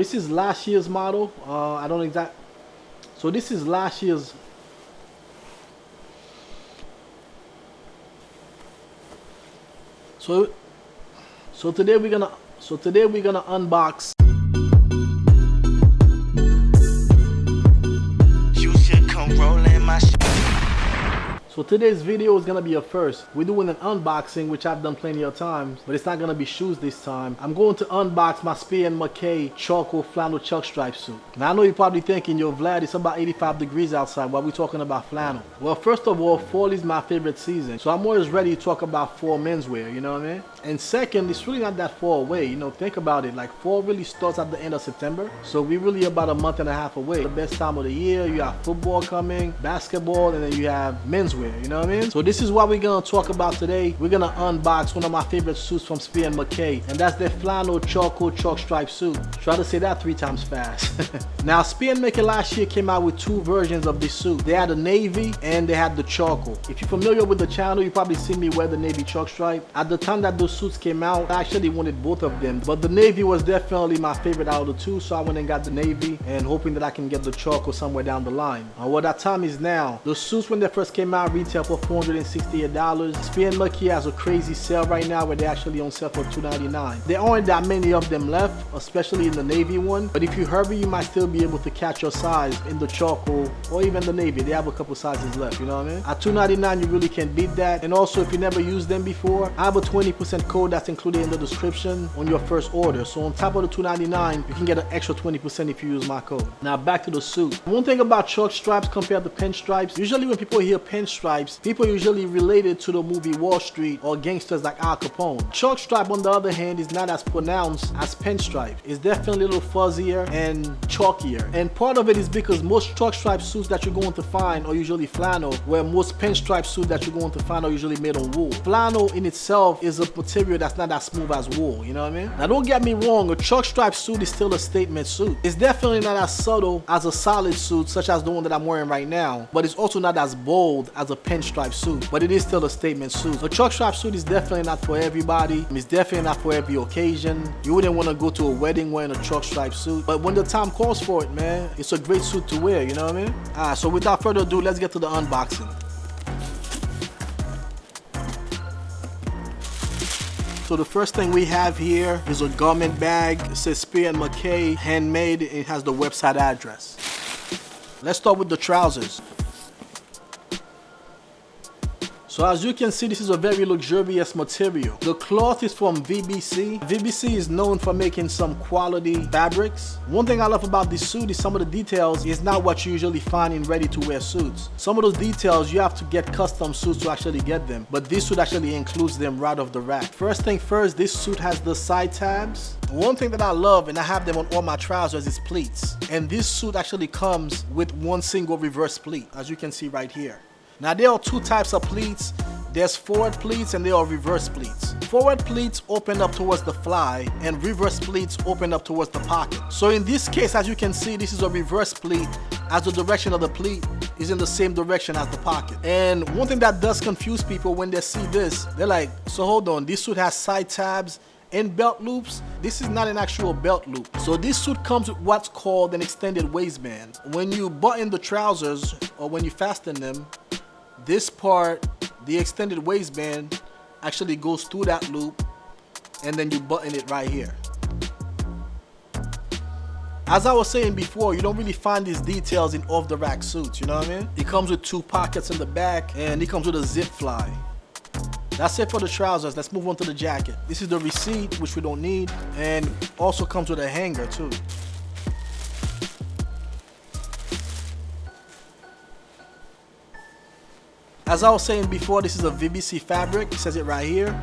This is last year's model. I don't exact. So this is last year's. So today we're gonna unbox. You should come rolling my shit. So today's video is gonna be a first. We're doing an unboxing, which I've done plenty of times, but it's not gonna be shoes this time. I'm going to unbox my Spier Mackay charcoal flannel chuck stripe suit. Now I know you're probably thinking, yo Vlad, it's about 85 degrees outside. Why are we talking about flannel? Well, first of all, fall is my favorite season, so I'm always ready to talk about fall menswear, you know what I mean? And second, it's really not that far away. You know, think about it. Like, fall really starts at the end of September, so we're really about a month and a half away. The best time of the year. You have football coming, basketball, and then you have menswear. You know what I mean? So this is what we're gonna talk about today. We're gonna unbox one of my favorite suits from Spier Mackay, and that's their flannel charcoal chalk stripe suit. Try to say that 3 times fast. Now, Spier Mackay last year came out with 2 versions of this suit. They had the navy and they had the charcoal. If you're familiar with the channel, you probably seen me wear the navy chalk stripe. At the time that those suits came out, I actually wanted both of them, but the navy was definitely my favorite out of the 2, so I went and got the navy and hoping that I can get the charcoal somewhere down the line. Well, that time is now. The suits, when they first came out, retail for $468. Spier Mackay has a crazy sale right now where they're actually on sale for $299. There aren't that many of them left, especially in the navy one, but if you hurry, you might still be able to catch your size in the charcoal or even the navy. They have a couple sizes left, you know what I mean? At $299, you really can't beat that. And also, if you never used them before, I have a 20% code that's included in the description on your first order. So on top of the $299, you can get an extra 20% if you use my code. Now back to the suit. One thing about chalk stripes compared to pinstripes, usually when people hear pinstripes, people usually relate it to the movie Wall Street or gangsters like Al Capone. Chalk stripe, on the other hand, is not as pronounced as pinstripe. It's definitely a little fuzzier and chalkier. And part of it is because most chalk stripe suits that you're going to find are usually flannel, where most pinstripe suits that you're going to find are usually made on wool. Flannel in itself is a material that's not as smooth as wool, you know what I mean? Now don't get me wrong, a chalk stripe suit is still a statement suit. It's definitely not as subtle as a solid suit such as the one that I'm wearing right now, but it's also not as bold as a pinstripe suit, but it is still a statement suit. A chalk stripe suit is definitely not for everybody. It's definitely not for every occasion. You wouldn't want to go to a wedding wearing a chalk stripe suit, but when the time calls for it, man, it's a great suit to wear, you know what I mean? Alright, so without further ado, let's get to the unboxing. So the first thing we have here is a garment bag. It says Spier Mackay, handmade. It has the website address. Let's start with the trousers. So as you can see, this is a very luxurious material. The cloth is from VBC. VBC is known for making some quality fabrics. One thing I love about this suit is some of the details is not what you usually find in ready-to-wear suits. Some of those details, you have to get custom suits to actually get them, but this suit actually includes them right off the rack. First thing first, this suit has the side tabs. One thing that I love, and I have them on all my trousers, is pleats. And this suit actually comes with one single reverse pleat, as you can see right here. Now there are 2 types of pleats. There's forward pleats and there are reverse pleats. Forward pleats open up towards the fly and reverse pleats open up towards the pocket. So in this case, as you can see, this is a reverse pleat, as the direction of the pleat is in the same direction as the pocket. And one thing that does confuse people when they see this, they're like, so hold on, this suit has side tabs and belt loops. This is not an actual belt loop. So this suit comes with what's called an extended waistband. When you button the trousers or when you fasten them, this part, the extended waistband, actually goes through that loop and then you button it right here. As I was saying before, you don't really find these details in off-the-rack suits, you know what I mean? It comes with 2 pockets in the back and it comes with a zip fly. That's it for the trousers. Let's move on to the jacket. This is the receipt, which we don't need, and also comes with a hanger too. As I was saying before, this is a VBC fabric. It says it right here.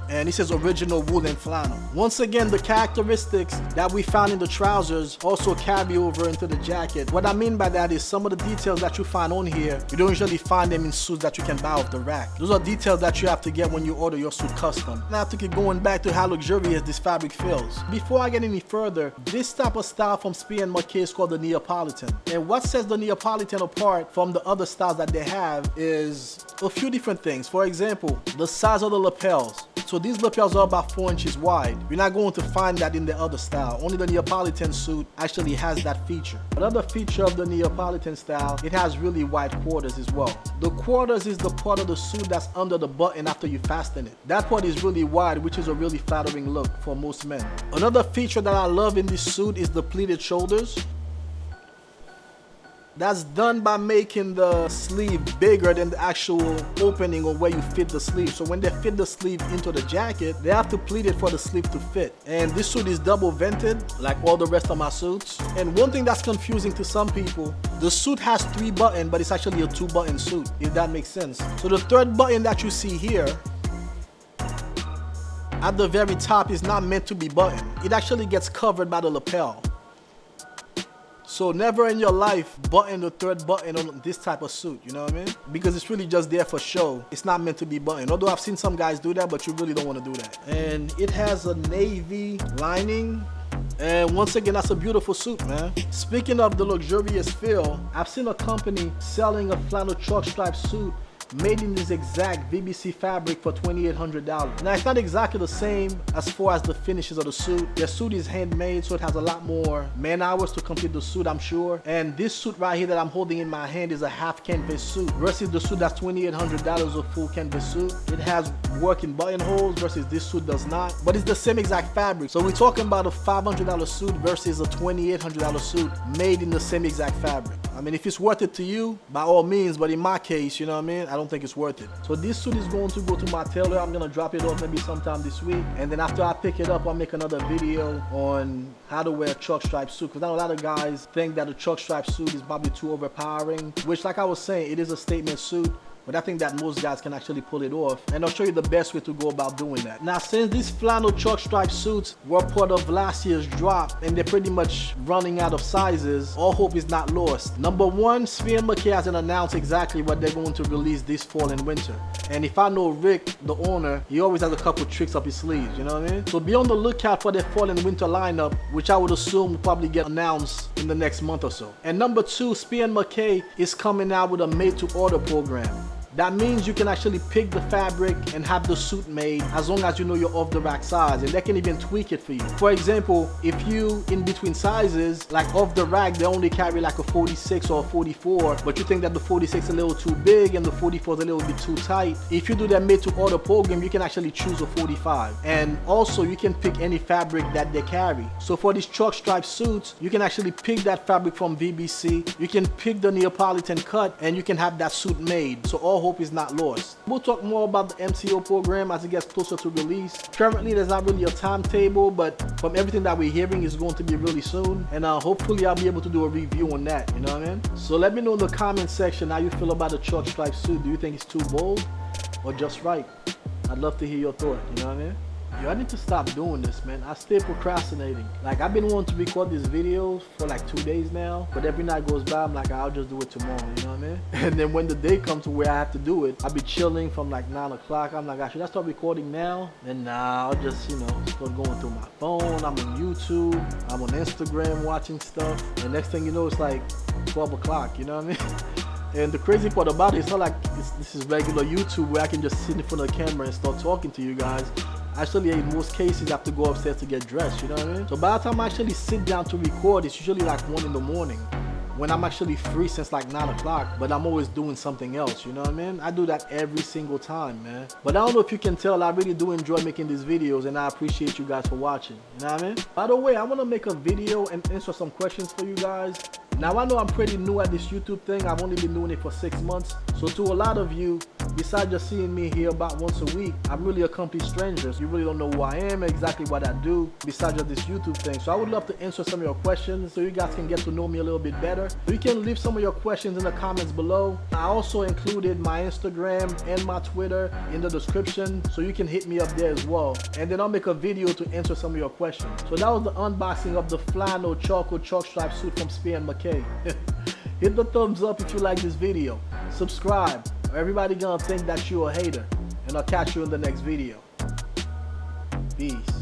And it says original wool and flannel. Once again, the characteristics that we found in the trousers also carry over into the jacket. What I mean by that is some of the details that you find on here, you don't usually find them in suits that you can buy off the rack. Those are details that you have to get when you order your suit custom. Now I have to keep going back to how luxurious this fabric feels. Before I get any further, this type of style from Spier Mackay is called the Neapolitan. And what sets the Neapolitan apart from the other styles that they have is a few different things. For example, the size of the lapels. So these lapels are about 4 inches wide. You're not going to find that in the other style. Only the Neapolitan suit actually has that feature. Another feature of the Neapolitan style, it has really wide quarters as well. The quarters is the part of the suit that's under the button after you fasten it. That part is really wide, which is a really flattering look for most men. Another feature that I love in this suit is the pleated shoulders. That's done by making the sleeve bigger than the actual opening or where you fit the sleeve. So when they fit the sleeve into the jacket, they have to pleat it for the sleeve to fit. And this suit is double vented like all the rest of my suits. And one thing that's confusing to some people, the suit has 3 buttons, but it's actually a 2-button suit, if that makes sense. So the 3rd button that you see here at the very top is not meant to be buttoned. It actually gets covered by the lapel. So never in your life button the 3rd button on this type of suit, you know what I mean? Because it's really just there for show. It's not meant to be buttoned. Although I've seen some guys do that, but you really don't want to do that. And it has a navy lining. And once again, that's a beautiful suit, man. Speaking of the luxurious feel, I've seen a company selling a flannel chalk stripe suit made in this exact VBC fabric for $2,800. Now it's not exactly the same as far as the finishes of the suit. The suit is handmade, so it has a lot more man hours to complete the suit, I'm sure. And this suit right here that I'm holding in my hand is a half canvas suit versus the suit that's $2,800, a full canvas suit. It has working buttonholes versus this suit does not, but it's the same exact fabric. So we're talking about a $500 suit versus a $2,800 suit made in the same exact fabric. I mean, if it's worth it to you, by all means, but in my case, you know what I mean, I don't think it's worth it. So this suit is going to go to my tailor. I'm gonna drop it off maybe sometime this week, and then after I pick it up, I'll make another video on how to wear a chalk stripe suit, because I know a lot of guys think that a chalk stripe suit is probably too overpowering, which, like I was saying, it is a statement suit. But I think that most guys can actually pull it off, and I'll show you the best way to go about doing that. Now, since these flannel chalk stripe suits were part of last year's drop and they're pretty much running out of sizes, all hope is not lost. Number one, Spier Mackay hasn't announced exactly what they're going to release this fall and winter. And if I know Rick, the owner, he always has a couple tricks up his sleeves, you know what I mean? So be on the lookout for their fall and winter lineup, which I would assume will probably get announced in the next month or so. And number two, Spier Mackay is coming out with a made-to-order program. That means you can actually pick the fabric and have the suit made as long as you know your off-the-rack size, and they can even tweak it for you. For example, if you in between sizes, like off-the-rack, they only carry like a 46 or a 44, but you think that the 46 is a little too big and the 44 is a little bit too tight, if you do that made-to-order program, you can actually choose a 45. And also, you can pick any fabric that they carry. So for these chalk stripe suits, you can actually pick that fabric from VBC, you can pick the Neapolitan cut, and you can have that suit made. So all hope is not lost. We'll talk more about the MCO program as it gets closer to release. Currently, there's not really a timetable, but from everything that we're hearing, it's going to be really soon. And hopefully, I'll be able to do a review on that. You know what I mean? So let me know in the comment section how you feel about the chalk stripe suit. Do you think it's too bold or just right? I'd love to hear your thought. You know what I mean? Yo, I need to stop doing this, man. I stay procrastinating. Like, I've been wanting to record these videos for like 2 days now, but every night goes by, I'm like, I'll just do it tomorrow, you know what I mean? And then when the day comes to where I have to do it, I'll be chilling from like 9 o'clock. I'm like, should I start recording now? And nah, I'll just, you know, start going through my phone. I'm on YouTube, I'm on Instagram watching stuff. And next thing you know, it's like 12 o'clock, you know what I mean? And the crazy part about it, it's not like this is regular YouTube where I can just sit in front of the camera and start talking to you guys. Actually, in most cases, I have to go upstairs to get dressed, you know what I mean? So by the time I actually sit down to record, it's usually like 1 in the morning, when I'm actually free since like 9 o'clock, but I'm always doing something else, you know what I mean? I do that every single time, man. But I don't know if you can tell, I really do enjoy making these videos, and I appreciate you guys for watching, you know what I mean? By the way, I want to make a video and answer some questions for you guys. Now, I know I'm pretty new at this YouTube thing. I've only been doing it for 6 months. So to a lot of you, besides just seeing me here about once a week, I'm really a complete stranger. So you really don't know who I am, exactly what I do, besides just this YouTube thing. So I would love to answer some of your questions so you guys can get to know me a little bit better. You can leave some of your questions in the comments below. I also included my Instagram and my Twitter in the description, so you can hit me up there as well. And then I'll make a video to answer some of your questions. So that was the unboxing of the flannel chalk stripe suit from Spier Mackay. Hit the thumbs up if you like this video. Subscribe, or everybody gonna think that you're a hater. And I'll catch you in the next video. Peace.